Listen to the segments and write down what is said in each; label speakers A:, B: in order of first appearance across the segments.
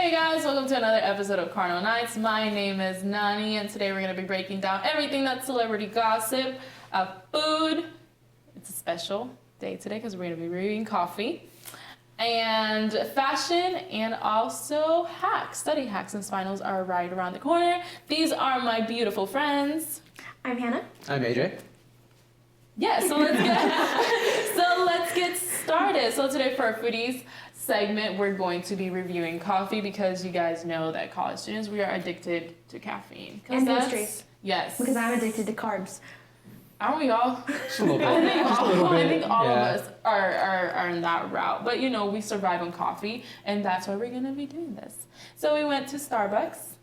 A: Hey guys, welcome to another episode of Cardinal Nights. My name is Nani, and today we're going to be breaking down everything that's celebrity gossip, food. It's a special day today because we're going to be reviewing coffee, and fashion, and also hacks. Study hacks and finals are right around the corner. These are my beautiful friends.
B: I'm Hannah.
C: I'm AJ.
A: Yeah, so let's get started. So today for our foodies segment, we're going to be reviewing coffee because you guys know that college students, we are addicted to caffeine.
B: And pastries.
A: Yes.
B: Because I'm addicted to carbs.
A: Aren't we all?
C: Just a little bit.
A: I think all of us are in that route. But you know, we survive on coffee, and that's why we're going to be doing this. So we went to Starbucks.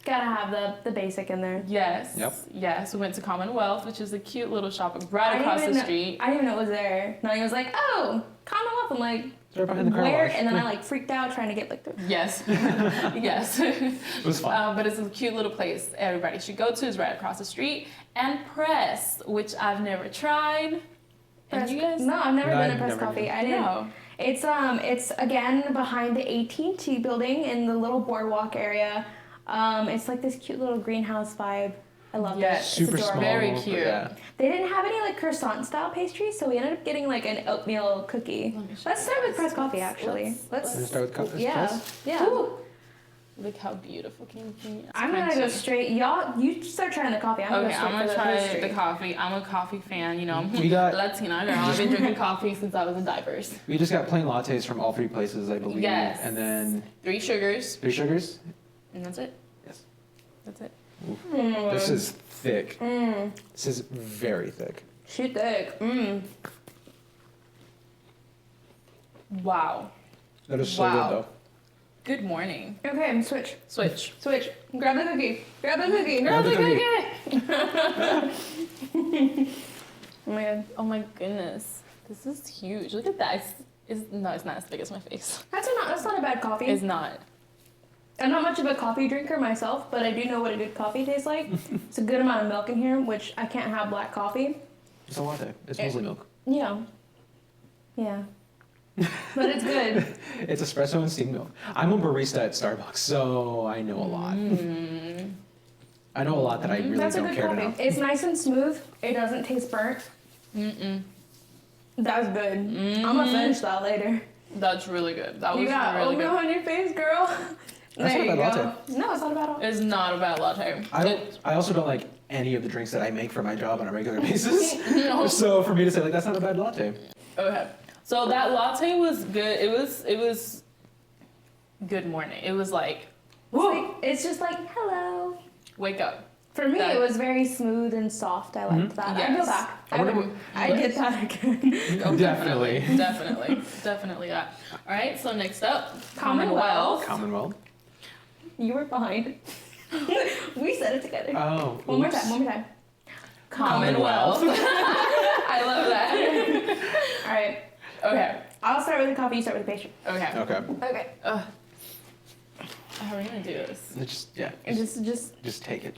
B: Gotta have the basic in there.
A: Yes.
C: Yep.
A: Yes, we went to Commonwealth, which is a cute little shop right across the street.
B: I didn't even know it was there. Nani was like, "Oh, Commonwealth." I'm like,
C: It's right behind the car
B: where?
C: wash.
B: And then I like freaked out trying to get like the.
A: Yes. Yes.
C: It was fun.
A: But it's a cute little place everybody should go to. It's right across the street. And Press, which I've never tried. And you guys?
B: No, I've never
C: No,
B: been to
C: I've
B: Press
C: never
B: Coffee.
C: been.
B: I didn't.
A: No.
B: It's again behind the AT&T building in the little boardwalk area. It's like this cute little greenhouse vibe. I love it.
A: Yes.
C: Super
B: it's adorable.
C: small.
A: Very
C: but
A: cute.
C: Yeah.
B: They didn't have any like croissant style pastries, so we ended up getting like an oatmeal cookie. Let's start with Press Coffee actually.
C: Let's start with coffee.
B: Yeah. Yeah.
A: Ooh. Look how beautiful. Can you
B: I'm gonna go straight. Y'all, you start trying the coffee. I'm
A: Okay,
B: gonna
A: I'm
B: go
A: gonna
B: straight for
A: try
B: the pastry.
A: the coffee. I'm a coffee fan, you know.
C: We got-
A: Latina girl. I've been drinking coffee since I was in diapers.
C: We just got plain lattes from all three places, I believe.
A: Yes.
C: And then
A: 3 sugars,
C: 3 sugars.
A: and that's it.
C: Yes.
A: That's it.
C: This is thick.
B: Mm.
C: This is very thick.
B: Shoot thick. Mm.
A: Wow.
C: That is so
A: Wow.
C: good though.
A: Good morning.
B: Okay, switch.
A: Switch.
B: Switch. Grab the cookie. Grab the cookie.
C: Grab the cookie.
B: Oh my god.
A: Oh my goodness. This is huge. Look at that. No, it's not as big as my face.
B: That's not a bad coffee.
A: It's not.
B: I'm not much of a coffee drinker myself, but I do know what a good coffee tastes like. It's a good amount of milk in here, which I can't have black coffee.
C: It's a latte. It's mostly milk.
B: Yeah. Yeah. But it's good.
C: It's espresso and steamed milk. I'm a barista at Starbucks, so I know a lot. I know a lot that I really
B: That's a
C: don't
B: good
C: care
B: coffee.
C: to know.
B: It's nice and smooth. It doesn't taste burnt. That's good. I'm gonna finish that later.
A: That's really good. That was
B: You got
A: really
B: oatmeal
A: good.
B: on your face, girl.
C: That's
B: There
C: not a
B: you
C: bad
B: go.
C: latte.
B: No, it's not a bad latte.
A: It's not a bad latte.
C: I also don't like any of the drinks that I make for my job on a regular basis.
A: No.
C: So for me to say like that's not a bad latte.
A: Okay. So that latte was good. It was good morning. It was like,
B: It's just like, hello.
A: wake up.
B: For me,
A: That-
B: it was very smooth and soft. I liked that. I go
A: Yes.
B: back.
C: I
B: I get that again.
A: Oh,
C: Definitely.
A: Definitely that. All right, so next up,
B: Commonwealth.
C: Commonwealth.
B: You were behind. We said it together.
C: Oh.
B: One more
C: oops.
B: time.
A: Commonwealth. I love that.
B: All right.
A: Okay,
B: I'll start with the coffee. You start with the pastry.
A: okay.
C: Okay.
B: Okay.
A: How are we gonna do this?
B: Just
C: take it.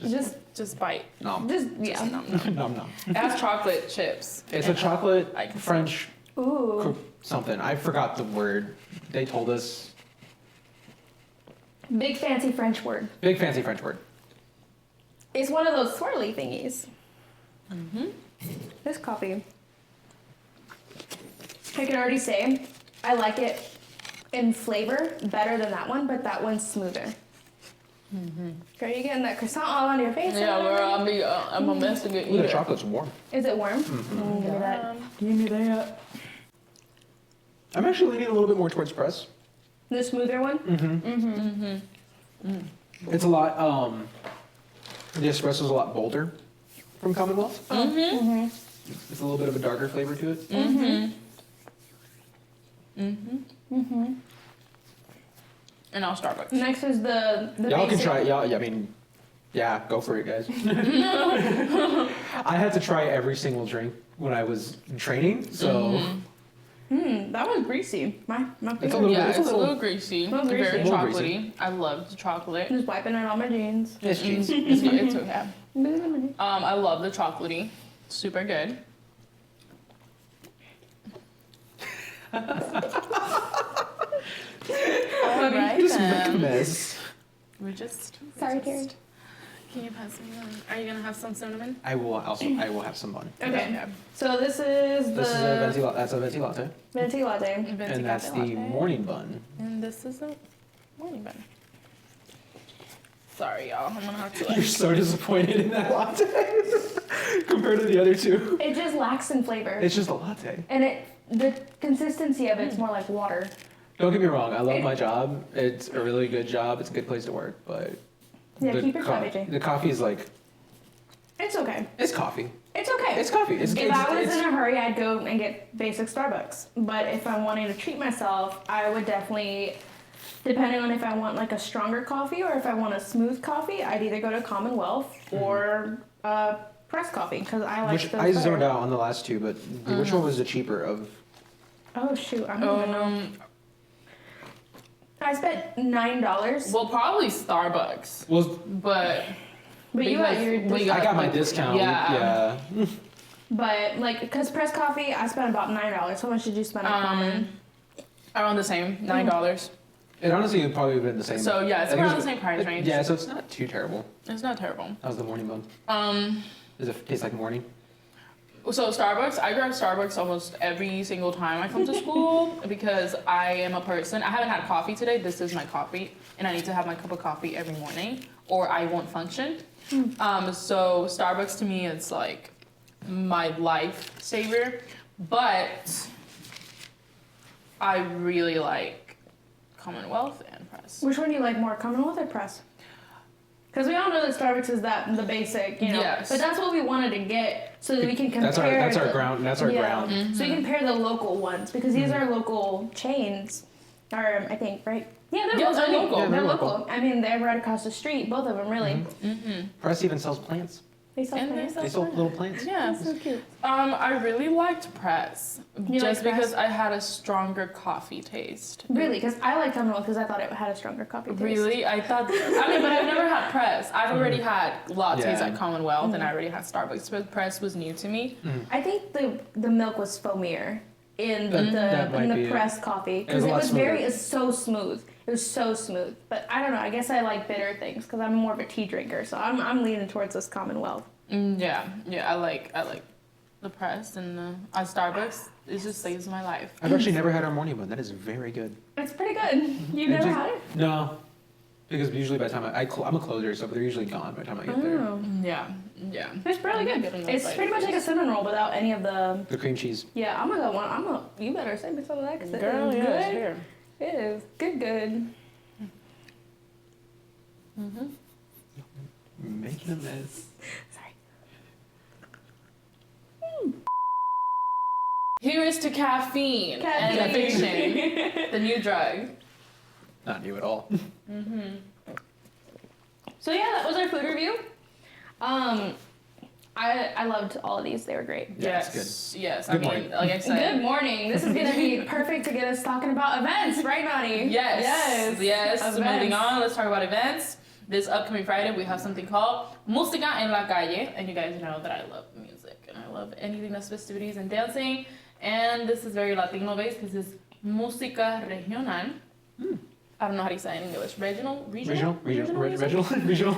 A: Just bite.
C: Nom.
B: yeah.
A: Nom, nom.
C: Nom nom.
A: It has chocolate chips.
C: It's a chocolate
A: I can-
C: French
B: Ooh.
C: something. I forgot the word. They told us.
B: Big fancy French word.
C: Big fancy French word.
B: It's one of those swirly thingies. This coffee. I can already say I like it in flavor better than that one, but that one's smoother. Girl, you getting that croissant all on your face?
A: Yeah, girl, I'm a mess to get
C: Ooh, the
A: eater.
C: chocolate's warm.
B: Is it warm? Give me that. Give me that.
C: I'm actually leaning a little bit more towards press.
B: The smoother one?
C: It's a lot. The espresso's a lot bolder from Commonwealth. It's a little bit of a darker flavor to it.
A: And I'll Starbucks.
B: Next is the
C: Y'all can
B: basic.
C: try it. Y'all, I mean, yeah, go for it, guys. I had to try every single drink when I was training, so
B: That was greasy. My
C: It's a
B: favorite.
C: little
A: Yeah,
C: bit-
A: it's a little greasy.
B: Little greasy.
A: Very
C: A little
A: chocolatey. I love the chocolate.
B: Just wiping it on my jeans.
C: it's cheese.
A: It's okay.
B: Mm.
A: I love the chocolatey. Super good. All right,
C: Just make a
A: then.
C: mess.
A: We're just.
B: Sorry, Terry.
A: Can you pass me one? Are you gonna have some cinnamon?
C: I will have some bun.
B: Okay. So this is
C: This is a
B: the
C: venti latte. That's a venti latte.
B: venti latte.
C: And that's the morning bun.
A: And this is a morning bun. Sorry, y'all. I'm gonna have to.
C: You're so disappointed in that latte compared to the other two.
B: It just lacks in flavor.
C: It's just a latte.
B: And the consistency of it's more like water.
C: Don't get me wrong. I love my job. It's a really good job. It's a good place to work. But
B: Yeah, keep your coffee, Jay.
C: the coffee is like
B: It's okay.
C: it's coffee.
B: It's okay.
C: It's coffee.
B: If I was in a hurry, I'd go and get basic Starbucks. But if I'm wanting to treat myself, I would definitely, depending on if I want like a stronger coffee or if I want a smooth coffee, I'd either go to Commonwealth or press coffee because I like
C: Which
B: those
C: I
B: better.
C: zoned out on the last two, but which one was the cheaper of?
B: Oh shoot, I don't even know. I spent $9.
A: Well, probably Starbucks,
C: Well,
A: but
B: But you got your
A: we
C: I got my discount.
A: Yeah.
B: But like, because press coffee, I spent about $9. How much did you spend on Common?
A: Around the same, $9.
C: It honestly would probably have been the same.
A: So yeah, it's
C: I think
A: around the same price range.
C: Yeah, so it's not too terrible.
A: It's not terrible.
C: That was the morning bun. Does it taste like morning?
A: So Starbucks, I grab Starbucks almost every single time I come to school because I am a person. I haven't had coffee today. This is my coffee, and I need to have my cup of coffee every morning, or I won't function. So Starbucks to me is like my lifesaver, but I really like Commonwealth and Press.
B: Which one do you like more, Commonwealth or press? Because we all know that Starbucks is the basic, you know.
A: Yes.
B: But that's what we wanted to get so that we can compare.
C: That's our
B: the-
C: ground. That's our ground.
B: So you compare the local ones because these are local chains, or I think, right? Yeah, they're
A: Yeah,
B: local.
A: they're local.
B: They're
C: They're
B: local.
C: local.
B: I mean, they're right across the street, both of them, really.
C: Press even sells plants.
B: They sell
A: And they
B: plants.
A: sell
C: They sell little plants.
A: Yeah.
B: That's so cute.
A: I really liked Press
B: You
A: just
B: like
A: because
B: Press?
A: I had a stronger coffee taste.
B: Really, because I like Commonwealth because I thought it had a stronger coffee taste.
A: Really? I thought, but I've never had Press. I've already had lattes
C: Yeah.
A: at Commonwealth and I already had Starbucks, but Press was new to me.
B: I think the milk was foamier in
C: That might
B: the
C: be it.
B: pressed coffee
C: It
B: because
C: was a
B: it
C: lot
B: was
C: smoother.
B: it's so smooth. It was so smooth. But I don't know. I guess I like bitter things because I'm more of a tea drinker, so I'm leaning towards this Commonwealth.
A: Yeah, I like the Press and the Starbucks. It just saves my life.
C: I've actually never had our morning bun. That is very good.
B: It's pretty good. You've
C: It
B: never
C: just-
B: had it?
C: No, because usually by the time I'm a closer, so they're usually gone by the time I get there.
B: Oh.
A: Yeah.
B: It's really good.
A: Getting
B: It's
A: those
B: pretty much like a cinnamon roll without any of the.
C: The cream cheese.
B: Yeah, I'm gonna go one. You better save me some of that because
A: Girl,
B: it is
A: yeah,
B: good.
A: here.
B: It is good.
C: Making a mess.
B: Sorry.
A: Here is to caffeine, and addiction, the new drug.
C: Not new at all.
B: So yeah, that was our food review. I loved all of these. They were great.
C: Yeah,
A: Yes,
C: it's
A: yes.
C: Good
A: I mean,
C: morning.
A: like I said.
B: Good morning. This is gonna be perfect to get us talking about events, right, Nani?
A: Yes.
B: Events.
A: Moving on, let's talk about events. This upcoming Friday, we have something called Música en la Calle, and you guys know that I love music and I love anything that's festivities and dancing. And this is very Latino based because it's Música Regional. I don't know how to say it in English. Regional.
C: Regional.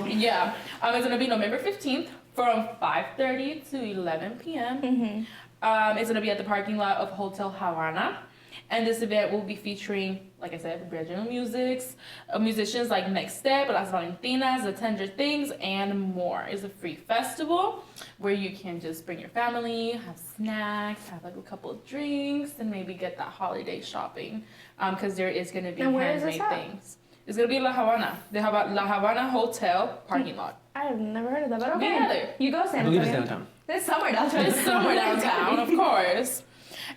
A: Yeah, it's gonna be November 15th from 5:30 to 11 p.m. It's gonna be at the parking lot of Hotel Havana, and this event will be featuring, like I said, regional musicians like Next Step, Las Valentinas, The Tender Things, and more. It's a free festival where you can just bring your family, have snacks, have like a couple of drinks, and maybe get that holiday shopping, because there is gonna be
B: And where is this
A: handmade
B: at?
A: things. It's gonna be La Havana. The La Havana Hotel parking lot.
B: I have never heard of that, but okay.
A: Me neither.
B: You go,
C: I
B: San
C: believe it's
B: Antonio.
C: downtown.
B: It's somewhere downtown.
A: It's somewhere downtown, of course.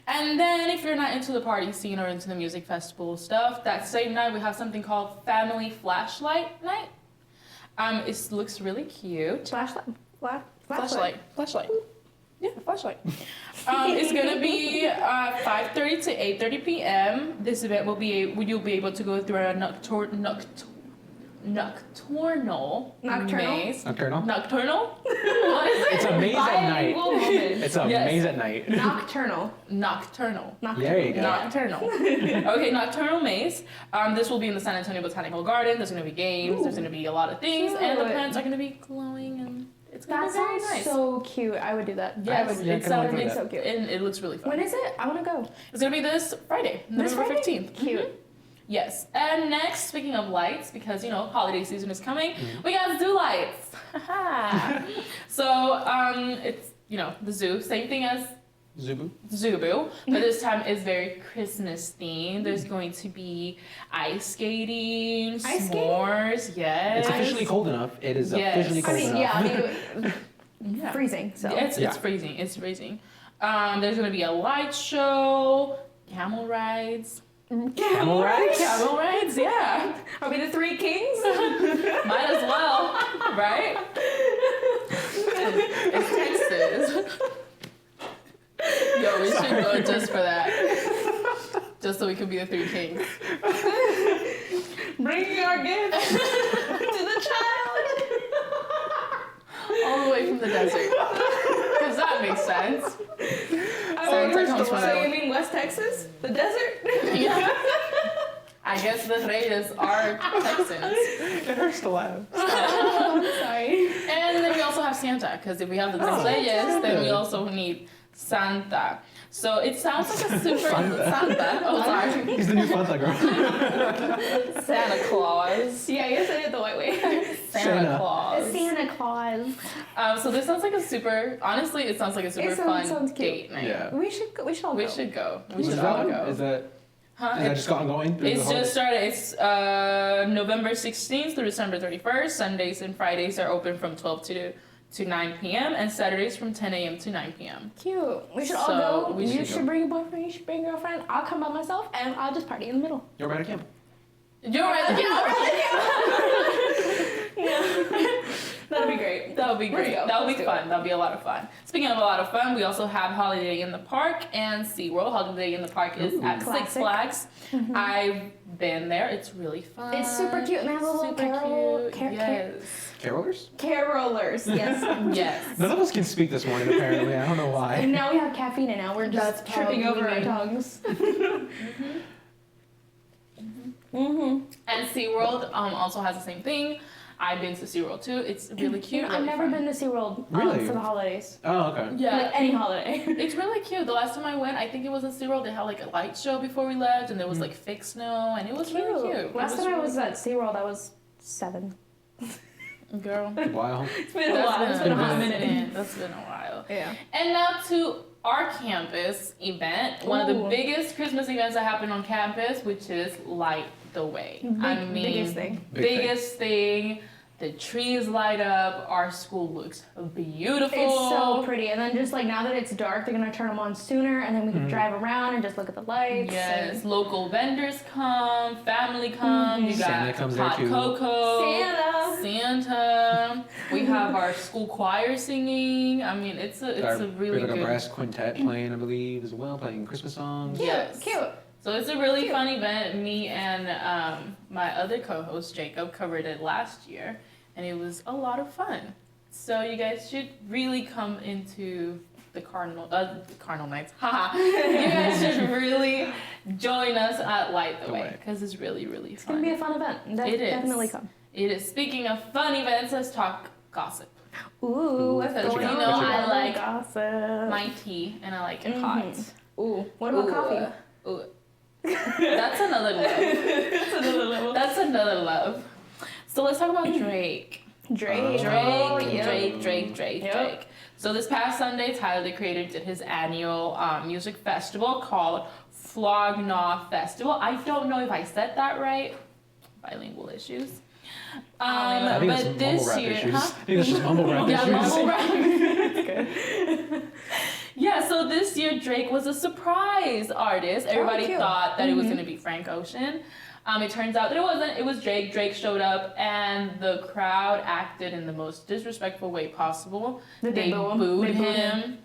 A: And then if you're not into the party scene or into the music festival stuff, that same night we have something called Family Flashlight Night. It looks really cute.
B: Flashlight.
A: Flashlight. Yeah, flashlight. It's gonna be 5:30 to 8:30 p.m. This event you'll be able to go through a nocturnal maze.
C: Nocturnal?
A: Nocturnal? What is it?
C: It's a maze at night.
B: Bilingual woman.
C: It's a
A: Yes.
C: maze at night.
B: Nocturnal.
A: Nocturnal.
C: There you go.
A: Nocturnal. Okay, nocturnal maze. This will be in the San Antonio Botanical Garden. There's going to be games. There's going to be a lot of things, and the
B: Cute.
A: plants are going to be glowing, and it's going to
B: That
A: be very
B: sounds
A: nice.
B: so cute. I would do that. I
A: Yes,
B: would.
C: Yeah,
A: it's
C: kinda like that.
B: So cute.
A: and it looks really fun.
B: When is it? I want to go.
A: It's going to be this Friday,
B: This
A: November
B: Friday?
A: 15th.
B: Cute.
A: Mhm. Yes. And next, speaking of lights, because holiday season is coming, we got zoo lights. So it's the zoo, same thing as
C: Zubu?
A: Zubu, but this time is very Christmas themed. There's going to be ice skating,
B: Ice skating?
A: s'mores. Yes.
C: It's officially cold enough. It is
A: Yes.
C: officially
B: I
C: cold
B: mean,
C: enough.
B: yeah,
A: Yeah.
B: freezing. So
A: It's
C: Yeah.
A: freezing. It's freezing. There's gonna be a light show, camel rides.
C: Camel rides?
A: Camel rides, yeah.
B: Are we the three kings?
A: Might as well, right? It's Texas. Yo, we should go just for that. Just so we can be the three kings.
B: Bringing our gifts to the child.
A: All the way from the desert. Because that makes sense.
B: Oh,
A: comes from
B: so you mean West Texas? The desert?
A: Yeah. I guess the Reyes are Texans.
C: It hurts to laugh.
B: Sorry.
A: And then we also have Santa, because if we have the Reyes, then we also need Santa. So it sounds like a super Santa. Oh, sorry.
C: He's the new Fanta girl.
A: Santa Claus.
B: Yeah, I guess I did the white way.
A: Santa
C: Santa.
A: Claus.
B: Santa Claus.
A: So this sounds like a super. Honestly, it sounds like a super
B: sounds
A: fun
B: cute.
A: date night.
C: Yeah.
B: We should all
A: We
B: go.
A: should go. We
C: Is
A: should
C: that
A: all
C: one?
A: go.
C: Is that
A: Huh?
C: just gotten going? through
A: It's
C: the
A: just started. It's November 16th through December 31st. Sundays and Fridays are open from 12 to 9 p.m. and Saturdays from 10 a.m. to 9 p.m.
B: Cute. We should
A: So,
B: all go.
A: we
B: You
A: should
B: should
A: go.
B: bring a boyfriend. You should bring a girlfriend. I'll come by myself, and I'll just party in the middle.
C: You're right, Kim.
A: You're right.
B: That'd be great.
A: That would be great.
B: Let's go.
A: That would
B: Let's
A: be
B: do
A: fun. That would be a lot of fun. Speaking of a lot of fun, we also have Holiday in the Park and SeaWorld. Holiday in the Park is
C: Ooh.
A: at Six
B: Classic.
A: Flags. I've been there. It's really fun.
B: It's super cute, and they have a little
A: Super
B: carol.
A: cute. Yes.
C: Carolers?
B: Carolers. Yes.
A: Yes.
C: None of us can speak this morning, apparently. I don't know why.
B: And now we have caffeine, and now we're just
A: That's
B: tripping over our
A: probably-
B: tongues. Mm-hmm.
A: And SeaWorld also has the same thing. I've been to SeaWorld too. It's really cute.
B: I've
A: really
B: never
A: fun.
B: been to SeaWorld
C: Really?
B: for the holidays.
C: Oh, okay.
A: Yeah.
B: Like any holiday.
A: It's really cute. The last time I went, I think it was at SeaWorld. They had like a light show before we left, and there was like fake snow, and it was really cute.
B: Last time I
A: really
B: was at SeaWorld, I was 7.
A: cute. Girl.
C: Wow.
B: It's been a while. It's been a hot minute.
A: That's been a while.
B: Yeah.
A: And now to our campus event, one of the
B: Ooh.
A: biggest Christmas events that happen on campus, which is Light the Way.
B: Biggest thing.
A: Biggest thing. The trees light up. Our school looks beautiful.
B: It's so pretty. And then just like now that it's dark, they're going to turn them on sooner, and then we can drive around and just look at the lights.
A: Yes, local vendors come, family come. You got
C: Santa comes there
A: hot
C: too.
A: cocoa,
B: Santa.
A: Santa. We have our school choir singing. I mean, it's a really
C: we have like
A: good.
C: a brass quintet playing, I believe, as well, playing Christmas songs.
A: Yes.
B: Cute.
A: So it's a really
B: Cute.
A: fun event. Me and my other co-host Jacob covered it last year, and it was a lot of fun. So you guys should really come into the Cardinal Nights. Haha. You guys should really join us at Light the Way, because it's really really
B: It's going to be a fun event.
A: It is.
B: Definitely come.
A: It is. Speaking of fun events, let's talk gossip.
B: Ooh, what's
A: Because
B: going
A: you
B: on?
A: know I like
B: gossip.
A: My tea, and I like it hot.
B: Ooh, what about
A: Ooh,
B: coffee?
A: Ooh. That's another love.
B: That's another level.
A: That's another love. So let's talk about Drake.
B: Drake.
A: Drake.
B: Yep.
A: So this past Sunday, Tyler the Creator did his annual music festival called Flog Gnaw Festival. I don't know if I said that right. Bilingual issues.
C: I think
A: but
C: that's
A: this
C: mumble rap
A: year,
C: issues.
A: huh?
C: I think that's just mumble rap
A: Yeah,
C: issues.
A: mumble rap. Yeah, so this year Drake was a surprise artist. Everybody
B: cute.
A: thought that it was going to be Frank Ocean. It turns out that it wasn't. It was Drake. Drake showed up, and the crowd acted in the most disrespectful way possible.
B: Did
A: They
B: they boo him?
A: booed
B: They booed
A: him.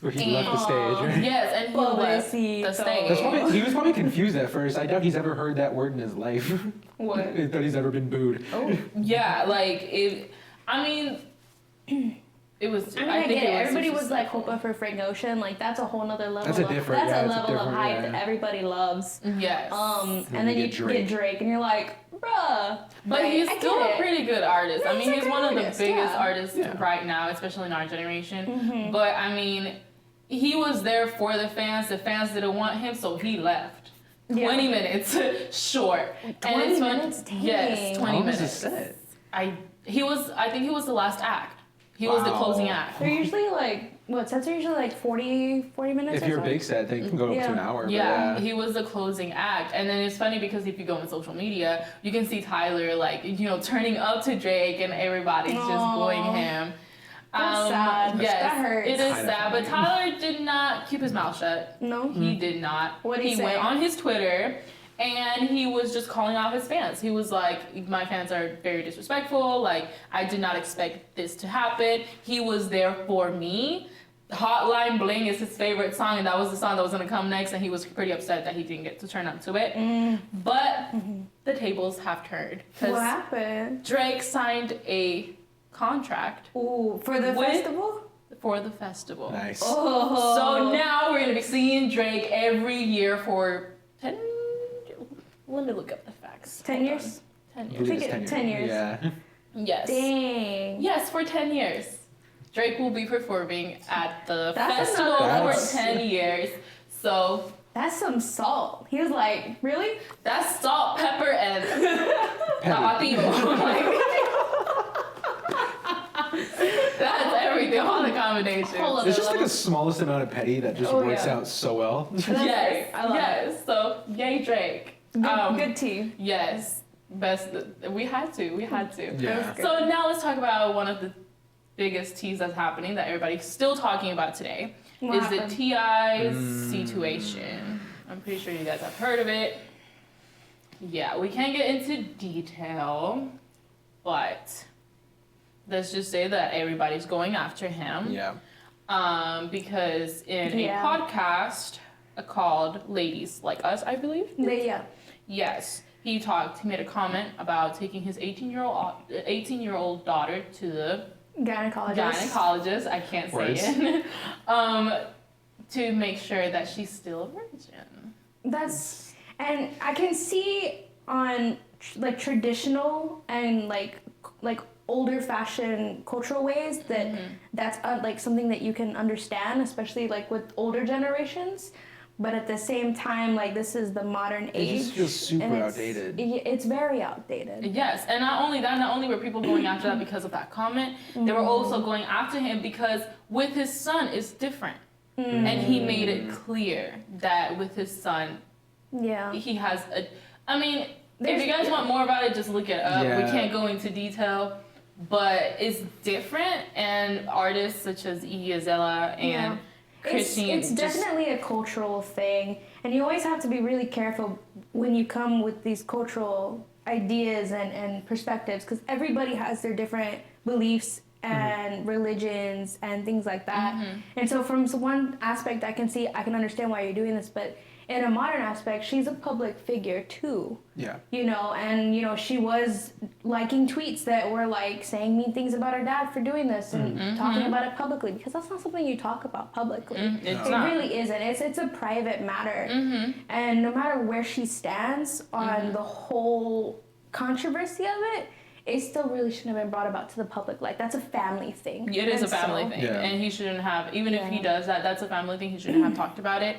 C: Where he left the stage, right?
A: Yes, and he left the
B: Pobrecito.
A: stage.
C: He was probably confused at first. I doubt he's ever heard that word in his life.
B: What?
C: I doubt he's ever been booed.
B: Oh.
A: Yeah, like it. I mean, it was.
B: I mean, I get it. Everybody was like
A: disrespectful.
B: hoping for Frank Ocean. Like that's a whole nother level.
C: That's a different-
B: That's
C: yeah,
B: a
C: it's a
B: level of
C: different-
B: hype
C: yeah.
B: that everybody loves.
A: Yes.
B: And then you get Drake, and you're like, bruh.
A: But
B: Right,
A: he's
B: I
A: still
B: get
A: a
B: it.
A: pretty good artist.
B: Yeah,
A: I mean,
B: he's a
A: he's
B: good
A: one of the
B: artist,
A: biggest
B: yeah.
A: artists
C: Yeah.
A: right now, especially in our generation.
B: Mm-hmm.
A: But I mean, he was there for the fans. The fans didn't want him, so he left.
B: Yeah.
A: 20 minutes short.
B: 20 minutes? Dang.
A: Yes, 20
C: How long was
A: minutes.
C: the set?
A: I think he was the last act. He was the
C: Wow.
A: closing act.
B: They're usually like, sets are usually like 40 minutes
C: If
B: or
C: you're a
B: so.
C: big set, they can go up to an
B: Yeah.
C: hour. but
A: Yeah, he was the closing act. And then it's funny because if you go on social media, you can see Tyler like, turning up to Drake and everybody's just
B: Aw.
A: booing him.
B: That's sad.
A: Yes,
B: That hurts.
A: it is
C: Kinda
A: sad. But
C: funny.
A: Tyler did not keep his mouth shut.
B: No?
A: He did not.
B: What'd he say?
A: went on his Twitter and he was just calling out his fans. He was like, my fans are very disrespectful. Like, I did not expect this to happen. He was there for me. Hotline Bling is his favorite song, and that was the song that was gonna come next, and he was pretty upset that he didn't get to turn up to it. But the tables have turned.
B: What
A: Because
B: happened?
A: Drake signed a contract
B: Ooh, for the
A: With-
B: festival?
A: for the festival.
C: Nice.
B: Oh.
A: So now we're gonna be seeing Drake every year for 10. Let me look up the facts.
B: 10
A: Hold
B: years?
A: on. 10
C: I
A: years.
C: believe
B: think
C: it's
B: it- 10 years.
C: Yeah.
A: Yes.
B: Dang.
A: Yes, for 10 years. Drake will be performing at the
B: That's
A: festival
B: another-
A: for
C: That's-
A: 10 years. So
B: That's some salt. He was like, really?
A: that's salt, pepper, and tapatio. That's everything, all the combinations.
B: Hold up.
C: It's just like the smallest amount of petty that just
B: Oh,
C: works
B: yeah.
C: out so well.
B: That's
A: Yes,
B: great. I love
A: yes. So, yay, Drake.
B: Good tea.
A: Yes, best. We had to.
C: Yeah.
A: So now let's talk about one of the biggest teas that's happening that everybody's still talking about today.
B: What
A: is
B: happened?
A: the T.I.'s situation. I'm pretty sure you guys have heard of it. Yeah, we can't get into detail, but let's just say that everybody's going after him.
C: Yeah.
A: Because in
B: Yeah.
A: a podcast called Ladies Like Us, I believe.
B: Yeah.
A: Yes, he made a comment about taking his 18-year-old daughter to the gynecologist. I can't say
C: Words.
A: it. To make sure that she's still a virgin.
B: And I can see on like traditional and like older fashioned cultural ways that that's like something that you can understand, especially like with older generations. But at the same time, like this is the modern age.
C: It just feels super
B: and it's-
C: outdated.
B: It's very outdated.
A: Yes, and not only were people going after that because of that comment, they were also going after him because with his son it's different. And he made it clear that with his son,
B: Yeah.
A: he has a. I mean,
B: There's-
A: if you guys want more about it, just look it up. We
C: Yeah.
A: can't go into detail, but it's different. And artists such as Iggy Azalea and Christine,
B: It's definitely a cultural thing, and you always have to be really careful when you come with these cultural ideas and perspectives, because everybody has their different beliefs and religions and things like that. And so from one aspect I can understand why you're doing this, but in a modern aspect, she's a public figure too.
C: Yeah.
B: And she was liking tweets that were like saying mean things about her dad for doing this and talking about it publicly, because that's not something you talk about publicly.
A: It's
B: It
A: not.
B: really isn't. It's a private matter. And no matter where she stands on the whole controversy of it, it still really shouldn't have been brought about to the public. Like, that's a family thing.
A: It is
B: And
A: a family
B: so-
A: thing,
C: Yeah.
A: and he shouldn't have. Even if he
B: Yeah.
A: does that, that's a family thing. He shouldn't have talked about it.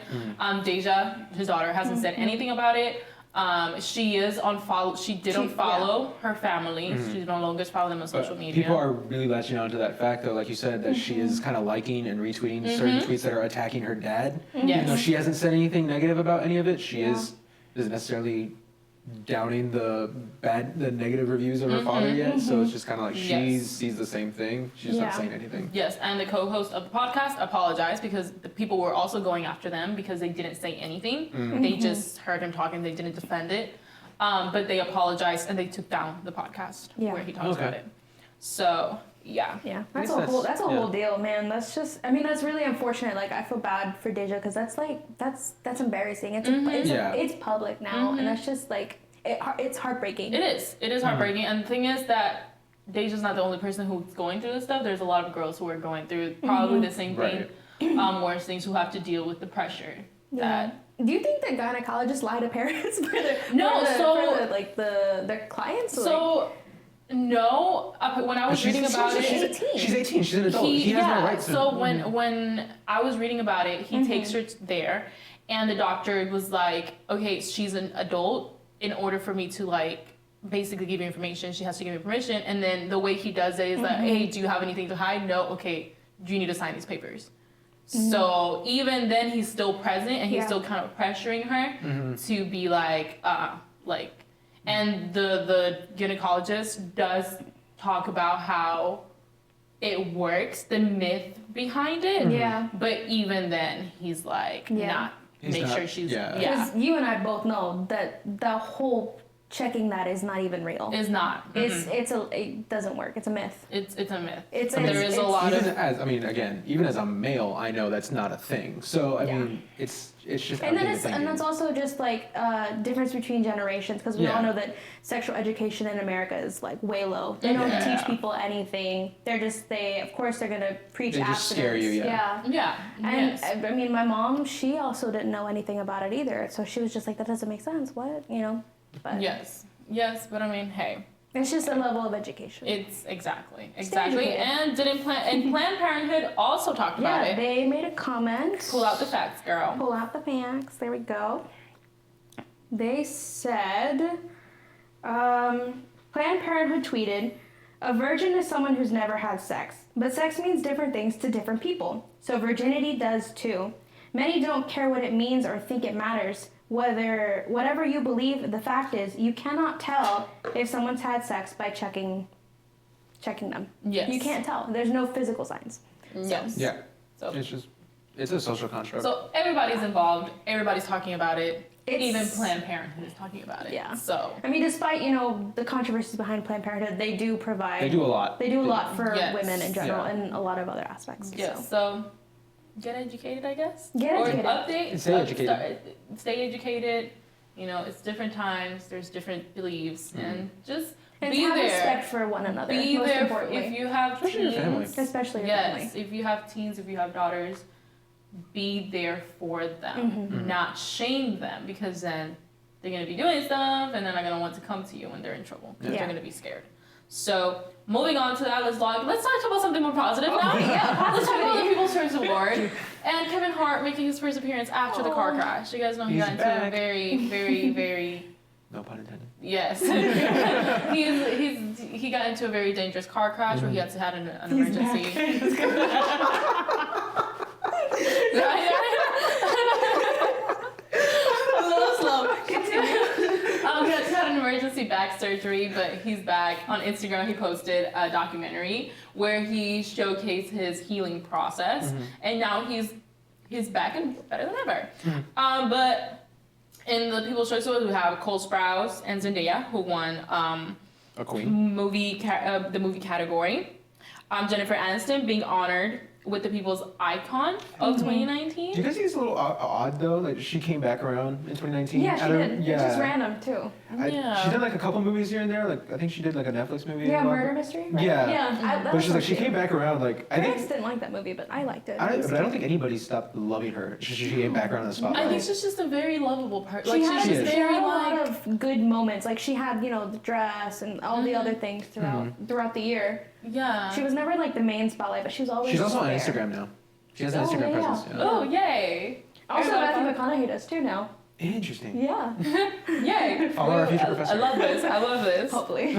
A: Deja, his daughter, hasn't said anything about it. She is on follow. She did unfollow her family. She no longer follow them on social
C: But
A: media.
C: people are really latching on to that fact, though, like you said, that she is kind of liking and retweeting certain tweets that are attacking her dad.
A: Yes.
C: Even though she hasn't said anything negative about any of it, she isn't necessarily downing the negative reviews of her father yet. So it's just kind of like she
A: Yes.
C: sees the same thing. She's just not
B: Yeah.
C: saying anything.
A: Yes, and the co-host of the podcast apologized because the people were also going after them because they didn't say anything. They just heard him talking. They didn't defend it. But they apologized and they took down the podcast
B: Yeah.
A: where he talks
C: Okay.
A: about it. So Yeah.
B: Yeah,
C: guess
B: that's a
C: yeah.
B: whole deal, man. That's just, I mean, that's really unfortunate. Like, I feel bad for Deja because that's embarrassing. It's public now, and that's just like it's heartbreaking.
A: It is heartbreaking, and the thing is that Deja's not the only person who's going through this stuff. There's a lot of girls who are going through probably the same thing, worse things, who have to deal with the pressure.
B: Do you think that gynecologists lie to parents for their clients?
A: So. No, when I was reading about it,
C: she's 18. She's an adult. He has no rights.
A: So when I was reading about it, he takes her there, and the doctor was like, "Okay, she's an adult. In order for me to like basically give you information, she has to give me permission." And then the way he does it is like, "Hey, do you have anything to hide? No. Okay, do you need to sign these papers?" So even then, he's still present, and he's still kind of pressuring her to be like. And the gynecologist does talk about how it works, the myth behind it.
B: Yeah.
A: But even then, he's like, make sure she's.
B: Because you and I both know that the whole checking that is not even real.
A: Is not.
B: It doesn't work. It's a myth.
A: It's a myth.
B: There
A: is a lot of.
C: Even as a male, I know that's not a thing. So I mean, it's just.
B: And that's also just like difference between generations, because we all know that sexual education in America is like way low. They don't teach people anything. Of course they're gonna preach
C: they
B: abstinence.
C: just scare you.
A: Yeah.
B: And I mean, my mom, she also didn't know anything about it either. So she was just like, that doesn't make sense. What? But
A: yes, but I mean, hey.
B: It's just a level of education.
A: It's exactly. And Planned Parenthood also talked about it.
B: Yeah, they made a comment.
A: Pull out the facts, girl.
B: Pull out the facts. There we go. They said, Planned Parenthood tweeted, "A virgin is someone who's never had sex, but sex means different things to different people. So virginity does too. Many don't care what it means or think it matters. Whatever you believe, the fact is you cannot tell if someone's had sex by checking them.
A: Yes.
B: You can't tell. There's no physical signs.
A: Yes.
C: Yeah.
A: So
C: it's a social construct.
A: So everybody's involved. Everybody's talking about it. Even Planned Parenthood is talking about it.
B: Yeah.
A: So
B: I mean, despite the controversies behind Planned Parenthood, they do provide.
C: They do a lot.
B: They do a lot for women in general and a lot of other aspects.
A: Yes. So get educated, I guess.
B: Get educated.
A: Or update.
C: And stay educated.
A: Stay educated. It's different times. There's different beliefs, and just be
B: have
A: there.
B: Respect for one another.
A: Be
B: most
A: there
B: importantly.
A: if you have
C: Especially your family.
A: teens.
B: Especially your family.
A: Yes, if you have teens, if you have daughters, be there for them. Not shame them, because then they're gonna be doing stuff, and they're not gonna want to come to you when they're in trouble, because they're gonna be scared. So moving on to that, let's talk about something more positive now. Let's talk about the People's Choice Award and Kevin Hart making his first appearance after the car crash. You guys know he got into a very, very, very
C: no pun intended.
A: Yes, he got into a very dangerous car crash where he had to have an emergency. A little slow. Continue. He had an emergency back surgery, but he's back. On Instagram, he posted a documentary where he showcased his healing process, and now he's back and better than ever. But in the People's Choice Award, we have Cole Sprouse and Zendaya, who won
C: a queen
A: the movie category. Jennifer Aniston being honored with the People's Icon of 2019.
C: Do you guys think it's a little odd though? Like she came back around in 2019.
B: Yeah, she did. Yeah. It's just random too.
C: She did like a couple movies here and there. Like I think she did like a Netflix movie.
B: Yeah, Murder Mystery. Right?
C: Yeah. But she's like she came back around. Like I think.
B: didn't like that movie, but I liked it.
C: But I don't think anybody stopped loving her. She came back around in the spotlight.
A: I think she's just a very lovable person.
B: She
A: Like
B: had
A: very
B: a lot of good moments. Like she had, the dress and all the other things throughout the year.
A: Yeah.
B: She was never like the main spotlight, but she was always.
C: She's also on
B: there.
C: Instagram now. She has an Instagram presence. Yeah.
A: Oh, yay.
B: Also, Matthew McConaughey does too now.
C: Interesting.
B: Yeah.
A: Yay.
C: Follow our future professor.
A: I love this.
B: Hopefully.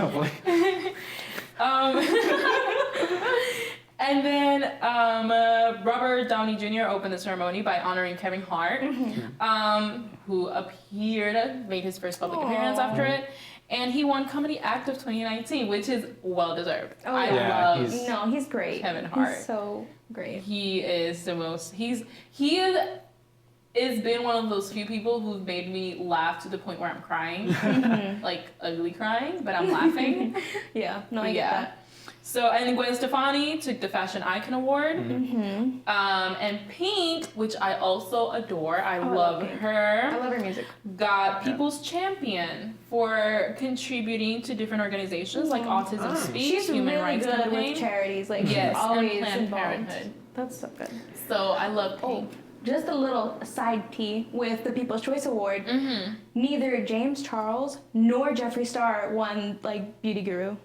A: And then Robert Downey Jr. opened the ceremony by honoring Kevin Hart, who made his first public appearance after it. And he won Comedy Act of 2019, which is well deserved.
B: Oh,
A: I love
B: he's great.
A: Kevin Hart.
B: He's so great.
A: He is the most. He has been one of those few people who've made me laugh to the point where I'm crying, like ugly crying, but I'm laughing.
B: Yeah, no, I get that.
A: So, and Gwen Stefani took the Fashion Icon Award.
B: Mm-hmm.
A: And Pink, which I also adore, I
B: love
A: love
B: Pink.
A: her,
B: I love her music.
A: got People's Champion for contributing to different organizations like Autism Speaks,
B: She's
A: Human
B: really
A: Rights
B: good
A: Campaign.
B: with charities, like
A: Yes,
B: she's always
A: and Planned
B: involved.
A: Parenthood.
B: That's so good.
A: So I love Pink.
B: Just a little side tea with the People's Choice Award.
A: Mm-hmm.
B: Neither James Charles nor Jeffree Star won like Beauty Guru.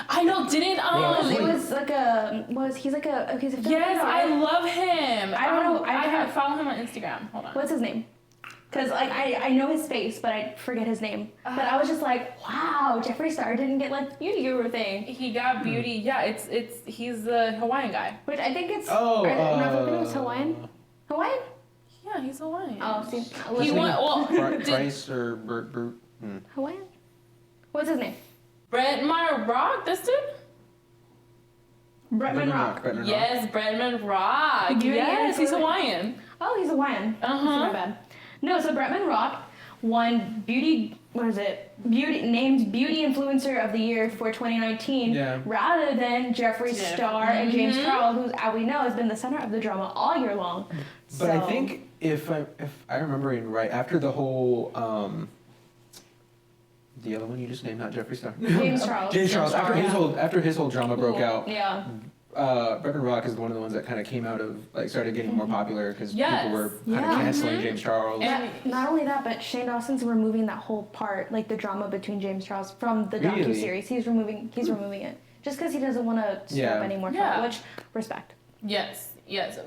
A: I know, didn't
B: It was like a he's a Filipino
A: Yes, I
B: artist.
A: love him.
B: I don't know,
A: I follow him on Instagram. Hold on.
B: What's his name? Because like I know his face, but I forget his name. But I was just like, wow, Jeffree Star didn't get like Beauty Guru thing,
A: He got beauty. Yeah, he's the Hawaiian guy.
B: which I think it's
C: Oh,
B: Filipinos, Hawaiian. Hawaiian?
A: Yeah, he's Hawaiian.
B: Oh, see,
A: He won. Well,
C: Bryce or Bert?
B: Hawaiian. What's his name?
A: Brett Rock. This dude.
B: Bretman Rock.
C: Bretman Rock.
A: Yes, Bretman Rock.
B: Beauty
A: Yes, he's
B: influencer.
A: Hawaiian.
B: Oh, he's Hawaiian.
A: Uh-huh.
B: That's my bad. No, so Bretman Rock won Beauty named Beauty Influencer of the Year for 2019,
C: Yeah.
B: rather than Jeffree Star and James
A: Mhm.
B: Charles, who as we know has been the center of the drama all year long.
C: But I
B: So-
C: think if I remember it right, after the whole the other one you just named, not Jeffree Star.
B: James Charles.
C: James Charles. After his whole drama broke out,
B: Yeah.
C: Bretman Rock is one of the ones that kind of came out of started getting more popular because
A: Yes.
C: people were kind of
B: Yeah.
C: canceling James Charles.
A: And-
B: Not only that, but Shane Dawson's removing that whole part, like the drama between James Charles from the
C: Really?
B: docu-series. He's removing it just because he doesn't want to stir
C: Yeah.
B: up any more
A: Yeah.
B: trouble. Which respect.
A: Yes,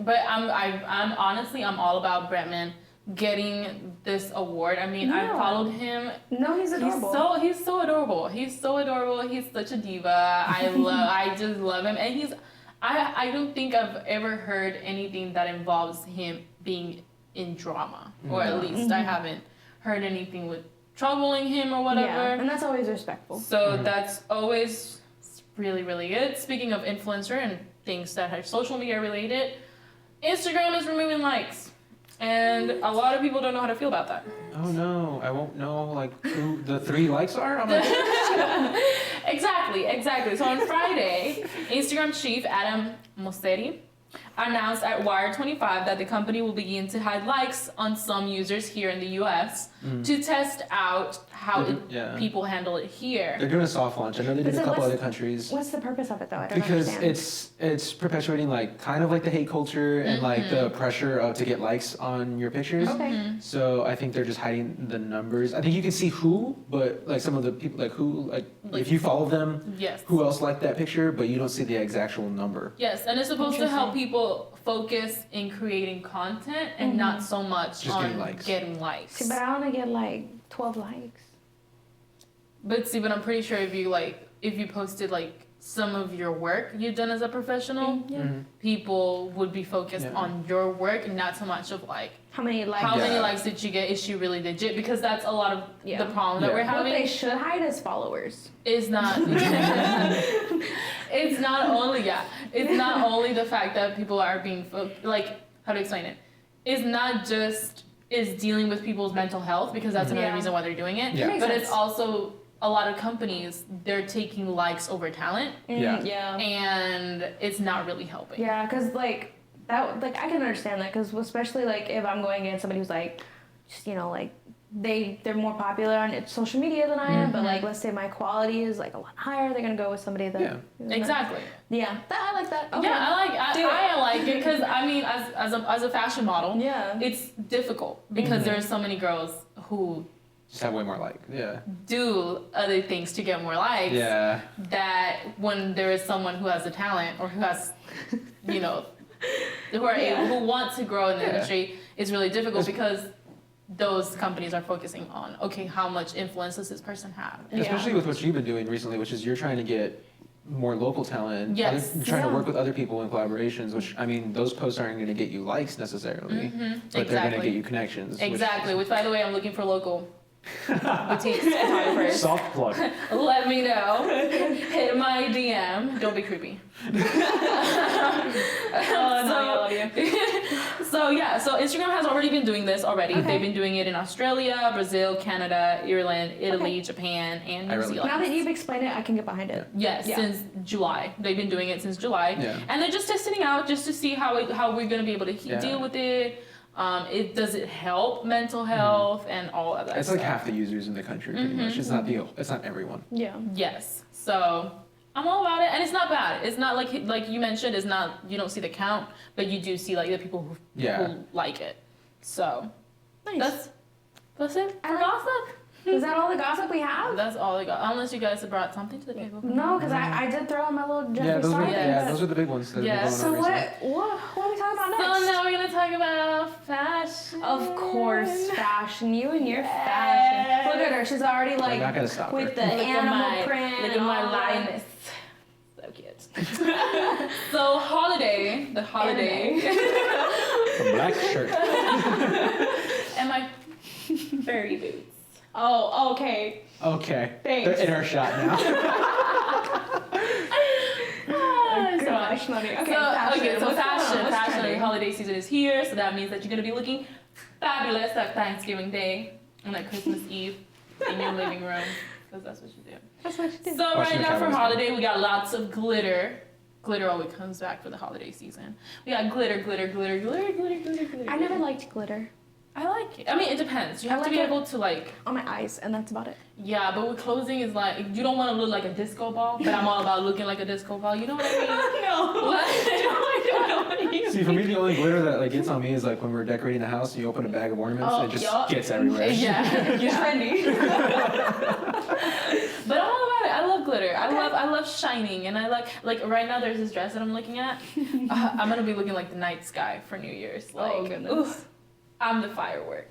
A: but I'm honestly all about Bretman getting this award. I mean, I
B: Yeah.
A: followed him.
B: No, he's adorable.
A: He's so adorable. He's so adorable. He's such a diva. I just love him, and I don't think I've ever heard anything that involves him being in drama, or at least I haven't heard anything with troubling him or whatever.
B: Yeah, and that's always respectful.
A: So that's always really, really good. Speaking of influencer and things that are social media related, Instagram is removing likes. And a lot of people don't know how to feel about that.
C: Oh no, I won't know like who the 3 likes are. I'm like,
A: Exactly. So on Friday, Instagram chief Adam Mosseri announced at Wire25 that the company will begin to hide likes on some users here in the US to test out how
C: Yeah.
A: people handle it here.
C: they're doing a soft launch. I know they did
B: Is
C: a
B: it-
C: couple
B: what's-
C: other countries.
B: What's the purpose of it though? I don't
C: Because
B: understand.
C: it's perpetuating like kind of like the hate culture and like the pressure of to get likes on your pictures.
B: Okay.
C: So I think they're just hiding the numbers. I think you can see who, but like some of the people like who like if you follow them,
A: Yes.
C: who else liked that picture, but you don't see the exact number.
A: Yes, and it's supposed to help
B: Interesting.
A: people focus in creating content and not so much
C: Just
A: on
C: getting likes.
A: getting likes.
B: See, but I want to get like 12 likes.
A: But I'm pretty sure if you posted like some of your work you've done as a professional, people would be focused
C: Yeah.
A: on your work and not so much of like
B: How many likes?
A: how many
C: Yeah.
A: likes did you get? Is she really legit? Because that's a lot of
B: Yeah.
A: the problem that
C: Yeah.
A: we're
B: What
A: having.
B: they should hide is followers.
A: Is not it's not only the fact that people are being like, how to explain it, it's not just is dealing with people's mental health, because that's another
B: Yeah.
A: reason why they're doing it,
C: Yeah.
B: Makes
A: but
B: sense.
A: it's also a lot of companies, they're taking likes over talent,
C: Yeah.
B: Yeah.
A: and it's not really helping.
B: Yeah, because like that, like I can understand that, because especially like if I'm going against somebody who's like, just like they're more popular on social media than I am, but like let's say my quality is like a lot higher, they're gonna go with somebody that.
C: Yeah.
B: is not-
A: Exactly.
B: Yeah, I like that. Okay.
A: Yeah,
B: Do it.
A: I like it, because I mean, as a fashion model,
B: Yeah.
A: it's difficult because there's so many girls who
C: Just have way more like. Yeah.
A: do other things to get more likes.
C: Yeah.
A: That when there is someone who has the talent, or who has, who are able, who want to grow in the industry, it's really difficult, because those companies are focusing on, okay, how much influence does this person have?
B: Yeah.
C: Especially with what you've been doing recently, which is you're trying to get more local talent.
A: Yes.
C: You're trying to
B: Yeah.
C: work with other people in collaborations, which I mean, those posts aren't going to get you likes necessarily, but they're going to
A: Exactly.
C: get you connections.
A: Exactly. Which, by the way, I'm looking for local boutique photographers.
D: Soft plug.
A: Let me know. Hit my DM. Don't be creepy.
B: Oh, no,
A: So Instagram has already been doing this already.
B: Okay.
A: They've been doing it in Australia, Brazil, Canada, Ireland, Italy, Japan, and New Zealand.
B: Now that you've explained it, I can get behind it.
A: Yes,
B: Yeah.
A: since July. They've been doing it since July.
C: Yeah.
A: And they're just testing it out just to see how we're going to be able to
C: Yeah.
A: deal with it. Does it help mental health and all of that
C: It's
A: stuff.
C: like half the users in the country, pretty much. It's not everyone.
B: Yeah.
A: Yes. So I'm all about it, and it's not bad. It's not like you mentioned. It's not, you don't see the count, but you do see like the people who like it. So
B: Nice.
A: that's it for
B: I like-
A: gossip.
B: Is that all the gossip we have?
A: That's all I got. Unless you guys have brought something to the table.
B: No, because I did throw in my little Jeffree
C: Yeah, those
B: Star
C: are,
B: thing,
C: yeah,
B: but-
C: those are the big ones that have been
A: Yeah.
C: going
B: So
C: on recently.
B: what are we talking about
A: So
B: next?
A: now we're gonna talk about fashion.
B: Of course, fashion. You and your fashion. Look at her. She's already
C: I'm not
B: like
C: gonna stop
B: with
C: her.
B: the
A: Look at
B: animal
A: my-
B: print.
A: Look at
B: and
A: my
B: all that.
A: lioness. So cute. So the holiday,
C: A black shirt.
A: and my furry boots.
B: Oh, okay.
C: Okay.
B: Thanks.
C: They're in our shot now.
B: Gosh, Nani. Okay,
A: So
B: fashion. What's going on?
A: fashion.
B: What's
A: Fashion.
B: trending?
A: Holiday season is here, so that means that you're gonna be looking fabulous that Thanksgiving Day and that Christmas Eve in your living room, because that's what you do.
B: That's what she did.
A: So
C: Watching
A: right
C: the
A: now for
C: Cowboys
A: holiday, we got lots of glitter. Glitter always comes back for the holiday season. We got glitter.
B: I never liked glitter
A: I like it. I mean, it depends. You
B: I
A: have to
B: like
A: be
B: it.
A: able to like.
B: on my eyes, and that's about it.
A: Yeah, but with clothing is like you don't want to look like a disco ball, but I'm all about looking like a disco ball. You know what I mean?
B: No.
A: Like, I don't know what you
C: See, for me, the only glitter that like gets on me is like when we're decorating the house and you open a bag of ornaments and it just
A: yup.
C: gets everywhere.
A: Yeah, yeah.
B: Trendy.
A: But I'm all about it. I love glitter. I love shining, and I like right now. There's this dress that I'm looking at. I'm gonna be looking like the night sky for New Year's. Like,
B: Oh, goodness.
A: oof, I'm the firework.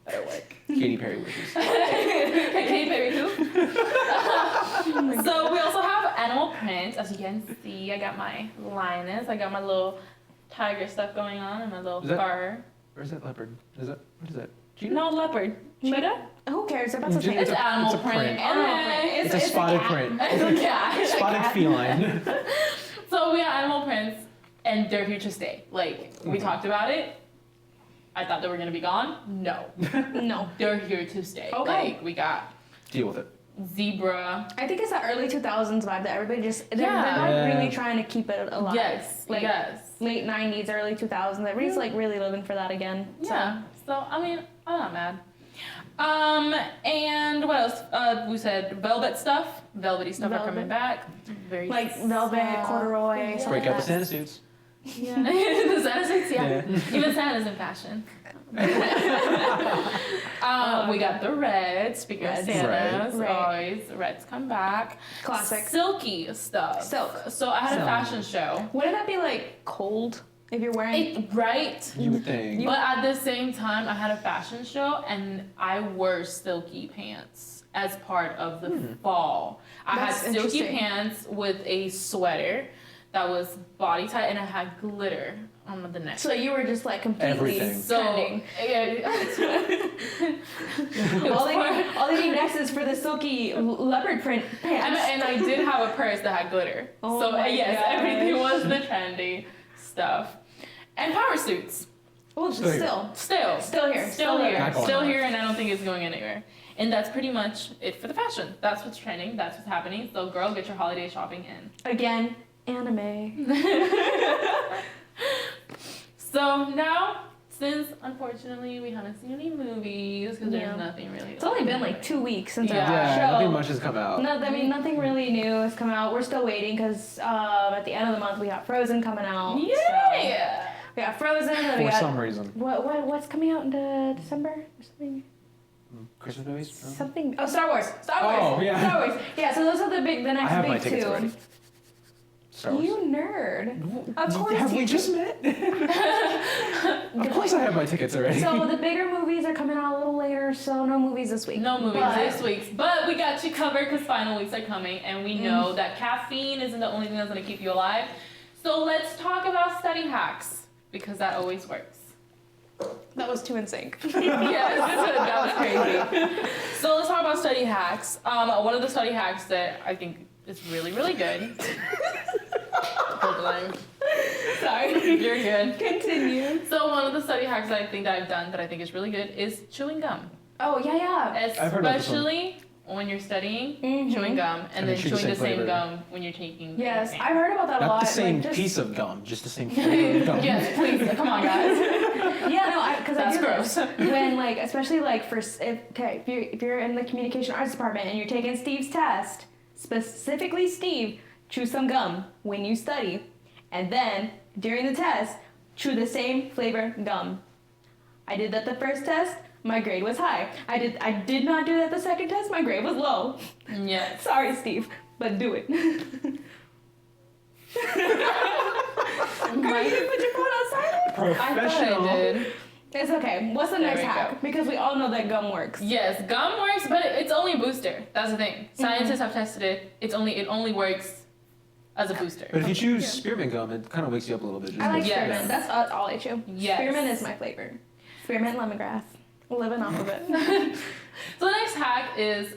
A: Better work.
C: Katy Perry wishes.
A: Katy Perry who? So we also have animal print. As you can see, I got my lioness. I got my little tiger stuff going on and my little
C: Is that-
A: fur.
C: Where's that leopard? What is that? Cheetah?
A: No, leopard. Cheetah?
B: Who cares? About to
C: It's
B: say
A: It's
C: a-
A: animal
C: it's a print.
A: Animal print.
C: It's a spotted print.
A: Yeah.
C: Spotted feline.
A: So we got animal prints, and they're here to stay. Like, we talked about it. I thought they were gonna be gone. No,
B: No.
A: they're here to stay.
B: Okay.
A: Like, we got
C: Deal with it.
A: zebra.
B: I think it's that early 2000s vibe that everybody just, they're
A: Yeah.
B: not
C: Yeah.
B: really trying to keep it alive.
A: Yes,
B: Like,
A: yes.
B: late 90s, early 2000s. Everybody's like really living for that again. So.
A: Yeah. So, I mean, I'm not mad. And what else? We said velvet stuff. Velvety stuff are
B: Velvet.
A: coming back. Very
B: Like velvet,
A: soft.
B: corduroy,
A: Yeah.
B: stuff
C: Break
B: like
C: out the
B: that.
C: Santa suits.
B: Yeah.
A: The Santa suits, yeah.
C: Yeah.
A: Even Santa's in fashion. We got the reds. Speaking of
B: Reds.
A: Santas,
B: Right.
A: always reds come back.
B: Classic.
A: Silky stuff.
B: Silk.
A: So I had a
C: Silk.
A: fashion show.
B: Wouldn't that be like cold if you're wearing?
A: Right.
C: You would think.
A: But at the same time, I had a fashion show and I wore silky pants as part of the fall. I had
B: That's
A: silky
B: interesting.
A: pants with a sweater that was body tight and I had glitter on the neck.
B: So you were just like completely
C: Everything.
A: So,
B: trending.
A: yeah,
B: All they need next is for the silky leopard print pants.
A: and I did have a purse that had glitter.
B: Oh
A: So
B: my
A: yes,
B: gosh.
A: everything was the trendy stuff. And power suits.
B: Well,
C: Still here.
B: Still here.
A: Still here.
C: Not going
A: Still
C: on.
A: here, and I don't think it's going anywhere. And that's pretty much it for the fashion. That's what's trending. That's what's happening. So, girl, get your holiday shopping in.
B: Again, anime.
A: So now, since unfortunately we haven't seen any movies because
B: Yeah.
A: there's nothing really.
B: It's only been like 2 weeks since
A: Yeah.
B: our
C: Yeah,
B: show.
C: nothing much has come out.
B: No, I mean, nothing really new has come out. We're still waiting because at the end of the month we got Frozen coming out. So
A: Yeah.
B: we got Frozen. And we
C: For
B: got
C: some reason.
B: what's coming out in December or something?
C: Christmas movies? No?
B: Something. Oh, Star Wars. Star Wars.
C: Oh, yeah.
B: Star Wars. Yeah. So those are the
C: I
B: next
C: have
B: big
C: my tickets
B: two.
C: already. Star Wars.
B: You nerd. Of course.
C: Have
B: you
C: we
B: do.
C: just met? Of course I have my tickets already.
B: So the bigger movies are coming out a little later. So no movies this week.
A: No movies
B: But-
A: this week, but we got you covered because final weeks are coming, and we know that caffeine isn't the only thing that's gonna keep you alive. So let's talk about study hacks because that always works.
B: That was 2 in sync.
A: Yes, that was crazy. So let's talk about study hacks. One of the study hacks that I think It's really, really good. Hold the line.
B: Sorry.
A: You're good.
B: Continue.
A: So one of the study hacks that I think that I've done that I think is really good is chewing gum.
B: Oh, yeah.
C: I've heard about this one.
A: Especially when you're studying,
B: Mhm.
A: chewing gum, and then
C: chew
A: chewing the same
C: flavor.
A: gum when you're taking.
B: Yes,
A: the
B: I've heard about that a
C: Not
B: lot.
C: the same
B: like, just,
C: piece of gum, just the same flavor of gum.
A: Yes, please. Come on, guys.
B: Yeah, no, because I
A: That's
B: do
A: gross.
B: this. When, like, especially, like, if you're in the communication arts department and you're taking Steve's test, specifically Steve, chew some gum when you study, and then, during the test, chew the same flavor gum. I did that the first test, my grade was high. I did not do that the second test, my grade was low.
A: Yes.
B: Sorry, Steve, but do it. Girl, you didn't put your phone on silent?
A: I thought
C: Professional.
A: I did.
B: It's okay. What's the
A: There
B: next
A: we
B: hack?
A: go.
B: Because we all know that gum works.
A: Yes, gum works, but it's only a booster. That's the thing. Scientists have tested it. It only works as a booster.
C: But if you choose spearmint gum, it kind of wakes you up a little bit.
B: I like
A: Yes.
B: spearmint. That's all I chew.
A: Yes.
B: Spearmint is my flavor. Spearmint lemongrass. Living off of it.
A: So the next hack is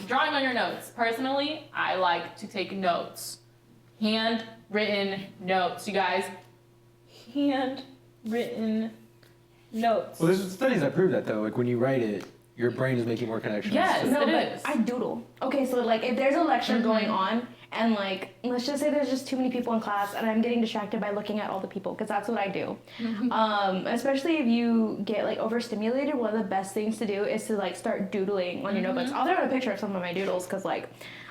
A: drawing on your notes. Personally, I like to take notes. Handwritten notes, you guys. Handwritten notes.
C: Well, there's studies that prove that though. Like when you write it, your brain is making more connections.
A: Yes.
B: No,
A: It
B: but
A: is.
B: I doodle. Okay, so like if there's a lecture going on and like let's just say there's just too many people in class and I'm getting distracted by looking at all the people because that's what I do. Especially if you get like overstimulated, one of the best things to do is to like start doodling on your notebooks. I'll throw a picture of some of my doodles because like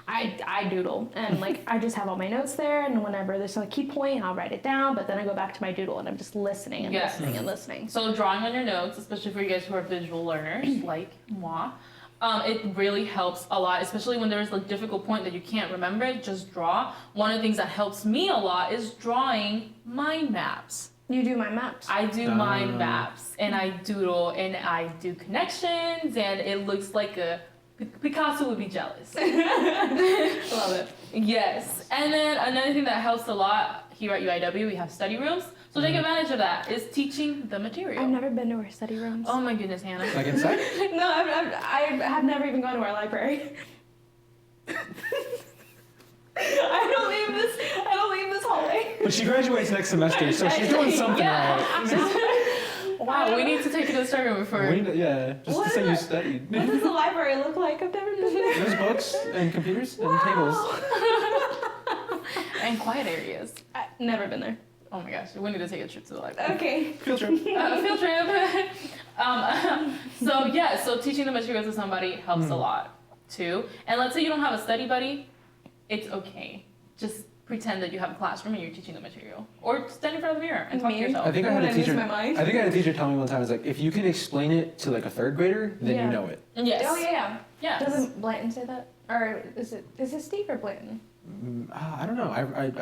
B: I doodle and like I just have all my notes there and whenever there's a key point I'll write it down but then I go back to my doodle and I'm just listening and
A: Yes.
B: listening and listening.
A: So drawing on your notes, especially for you guys who are visual learners like moi, it really helps a lot, especially when there's a difficult point that you can't remember it, just draw. One of the things that helps me a lot is drawing mind maps.
B: You do my maps.
A: I do mind maps and I doodle and I do connections and it looks like Picasso would be jealous.
B: Love it.
A: Yes. And then another thing that helps a lot here at UIW, we have study rooms. So take advantage of that, is teaching the material.
B: I've never been to our study rooms.
A: Oh my goodness, Hannah.
C: Like inside?
B: No, I have never even gone to our library. I don't leave this hallway.
C: But she graduates next semester, so she's doing something
A: Yeah.
C: right.
A: Wow, we need to take you to the study room before.
C: Yeah, just
B: What
C: to say
B: is
C: you
B: it?
C: studied.
B: What does the library look like? I've never been there.
C: There's books and computers and tables.
A: And quiet areas.
B: I've never been there.
A: Oh my gosh, we need to take a trip to the library.
B: Okay.
C: Field trip.
A: Field trip. So teaching the material to somebody helps a lot too. And let's say you don't have a study buddy, it's okay. Just pretend that you have a classroom and you're teaching the material, or stand in front of the mirror and talk to
B: Me?
A: yourself.
C: I think I
B: When
C: had a
B: I lose
C: teacher.
B: my mind.
C: I think I had a teacher tell me one time, it's like if you can explain it to like a third grader, then
B: Yeah.
C: you know it.
A: Yes.
B: Oh yeah.
A: Yes.
B: Doesn't Blanton say that? Or is it Steve or Blanton?
C: I don't know. I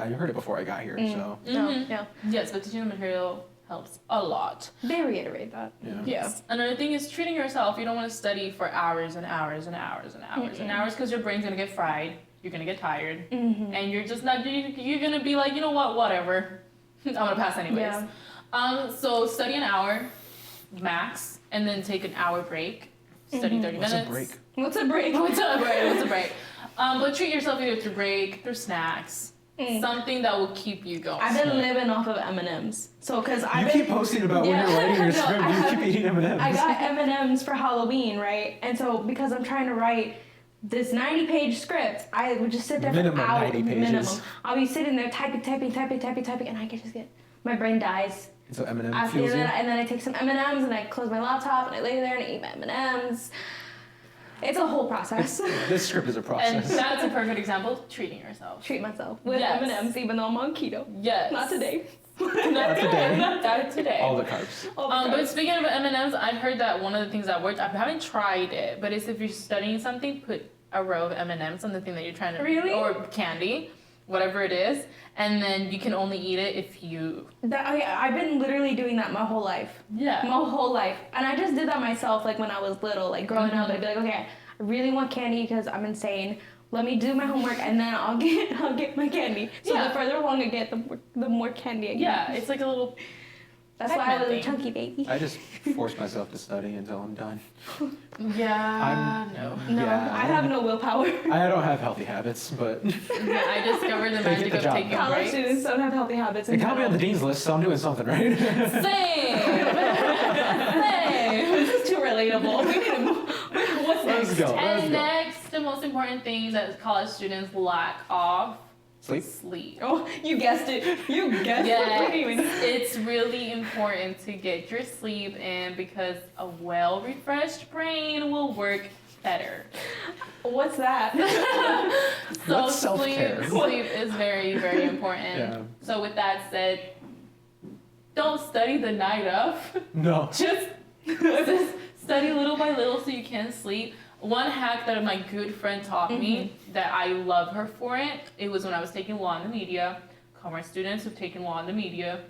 C: heard it before I got here, so
B: No.
A: Mhm.
B: Yeah.
A: Yes, but teaching the material helps a lot.
B: They reiterate that.
C: yeah.
A: Yes. Another thing is treating yourself. You don't want to study for hours and hours and hours and hours and hours because your brain's gonna get fried. You're gonna get tired, and you're just not. You're gonna be like, you know what? Whatever. I'm gonna pass anyways.
B: Yeah.
A: So study an hour, max, and then take an hour break. Study 30
C: What's
A: minutes.
C: a break?
B: What's a break?
A: What's a break? What's a break? But treat yourself either through break, through snacks, something that will keep you going.
B: I've been living off of M&Ms. So, cause
C: You
B: I've
C: keep
B: been,
C: posting about when
B: Yeah.
C: you're writing your
B: No,
C: script.
B: I
C: You
B: have-
C: keep eating M&Ms.
B: I got M&Ms for Halloween, right? And so because I'm trying to write this 90-page script, I would just sit there
C: Minimum
B: for hours.
C: 90 pages.
B: Minimum. I'll be sitting there typing, and I can just get my brain dies.
C: So M&M
B: After
C: fuels you.
B: that, and then I take some M&Ms and I close my laptop and I lay there and I eat my M&Ms. It's a whole process.
C: This script is a
A: And
C: process.
A: that's a perfect example of treating yourself.
B: Treat myself with
A: Yes.
B: M&Ms even though I'm on keto.
A: Yes.
B: Not today.
A: Not
C: today.
A: Not today.
C: All the carbs.
A: But speaking of M&Ms, I heard that one of the things that worked, I haven't tried it, but is if you're studying something, put a row of M&Ms on the thing that you're trying to
B: Really?
A: or candy, whatever it is, and then you can only eat it if you
B: I've been literally doing that my whole life.
A: yeah.
B: My whole life. And I just did that myself like when I was little, like growing up. I'd be like, okay, I really want candy because I'm insane. Let me do my homework and then I'll get my candy. So
A: Yeah.
B: the further along I get, the more candy I get.
A: Yeah, it's like a little
B: That's why I was a
A: Segmenting.
B: chunky baby.
C: I just force myself to study until I'm done.
A: Yeah, no.
B: No,
C: Yeah.
B: I have no willpower.
C: I don't have healthy habits, but
A: Yeah, I discovered the
C: They get
A: magic
C: the
A: of
C: job
A: taking
C: done.
B: College
A: breaks.
B: students don't have healthy habits.
C: they got me on the dean's list, so I'm doing something, right?
A: Same. Same.
B: This is too relatable. We need to. What's
C: Let's
B: next?
C: go. Let's
A: And
C: go.
A: next, the most important thing that college students lack of
C: Sleep.
A: sleep.
B: Oh, you guessed it. You guessed
A: Yes,
B: it.
A: it's really important to get your sleep in because a well-refreshed brain will work better.
B: What's that?
A: So
C: What's self-care?
A: sleep is very, very important.
C: Yeah.
A: So with that said, don't study the night of.
C: No.
A: Just study little by little so you can sleep. One hack that my good friend taught me that I love her for it was when I was taking law in the media. Commerce students who've taken law in the media.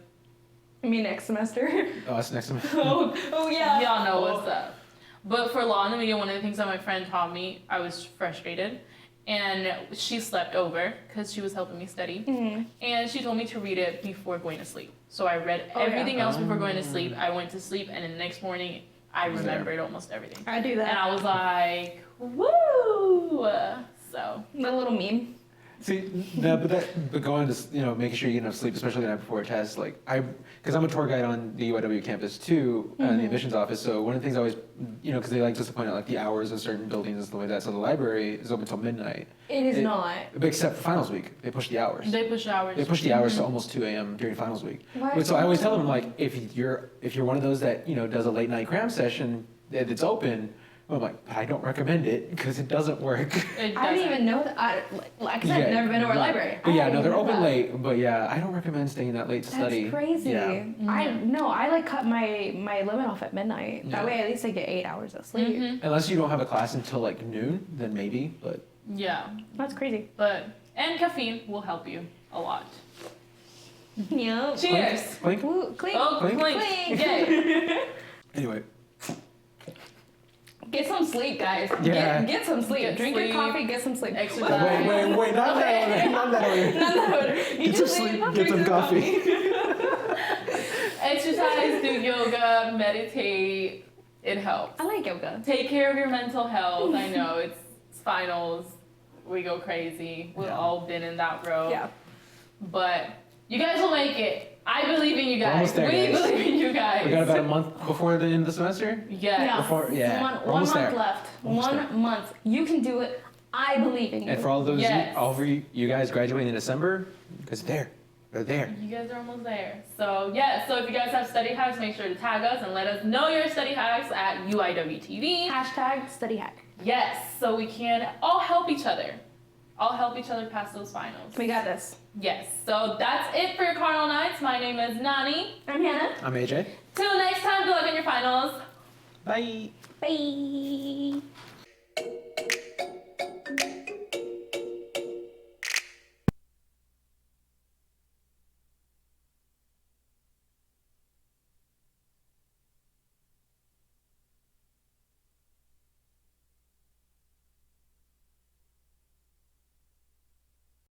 B: I mean, next semester.
C: Oh, that's next semester.
B: Oh yeah.
A: Y'all know what's up. But for law in the media, one of the things that my friend taught me, I was frustrated. And she slept over because she was helping me study. And she told me to read it before going to sleep. So I read
B: Oh, yeah.
A: everything else before going to sleep. I went to sleep, and the next morning, I
C: Was there.
A: remembered almost everything.
B: I do
A: And
B: that.
A: I was like, woo! So,
B: The little meme.
C: See, no, but going to, making sure you get enough sleep, especially the night before a test, because I'm a tour guide on the UIW campus too, in the admissions office, so one of the things I always, because they like just to point out like the hours of certain buildings and stuff like that, so the library is open until midnight.
B: It is not.
C: Except for finals week, they push the hours.
A: they push hours.
C: They push the hours to almost 2 a.m. during finals week.
B: Why
C: But so I always
B: so
C: tell them,
B: much?
C: like, if you're one of those that, does a late night cram session that's open, I'm like, I don't recommend it because it doesn't work.
A: It
B: I didn't
A: doesn't.
B: even know that. Like I said, I've never been to our library.
C: But
B: I
C: yeah, no,
B: didn't
C: they're
B: know
C: open
B: that.
C: late. But yeah, I don't recommend staying that late to study.
B: That's crazy.
C: Yeah.
B: I like cut my limit off at midnight. That
C: Yeah.
B: way at least I get 8 hours of sleep.
C: Unless you don't have a class until like noon, then maybe. But
A: Yeah,
B: That's crazy.
A: and caffeine will help you a lot.
B: Yeah.
A: Cheers!
C: Clink.
B: Ooh, clink.
A: Oh,
C: Clink.
A: clink!
B: Clink.
A: Yay!
C: Anyway,
B: Get some sleep, guys.
C: Yeah.
B: Get some sleep.
A: Get
B: Drink
A: sleep.
B: your coffee, get some sleep.
A: Exercise.
C: wait, not that order, not that order.
B: None of that order. You
C: Get
B: do
C: some sleep,
B: drink
C: get some coffee.
A: Exercise, do yoga, meditate. It helps.
B: I like yoga.
A: Take care of your mental health. I know it's finals. We go crazy. We've
C: Yeah.
A: all been in that road.
B: Yeah.
A: But you guys will make it. I believe in you guys.
C: almost there,
A: We
C: guys.
A: believe in you guys.
C: We got about a month before the end of the semester.
A: Yes.
C: Before- yeah,
B: One
C: we're almost
B: month
C: there.
B: left.
C: Almost
B: One
C: there.
B: month. You can do it. I believe in you.
C: And for all those
A: Yes.
C: all of you guys graduating in December, because they're there.
A: You guys are almost there. So yeah, so if you guys have study hacks, make sure to tag us and let us know your study hacks at UIWtv.
B: Hashtag study hack.
A: Yes, so we can all help each other. All help each other pass those finals.
B: We got this.
A: Yes, so that's it for your Cardinal Nights. My name is Nani.
B: I'm Hannah.
C: I'm AJ.
A: Till next time, good luck in your finals.
C: Bye.
B: Bye.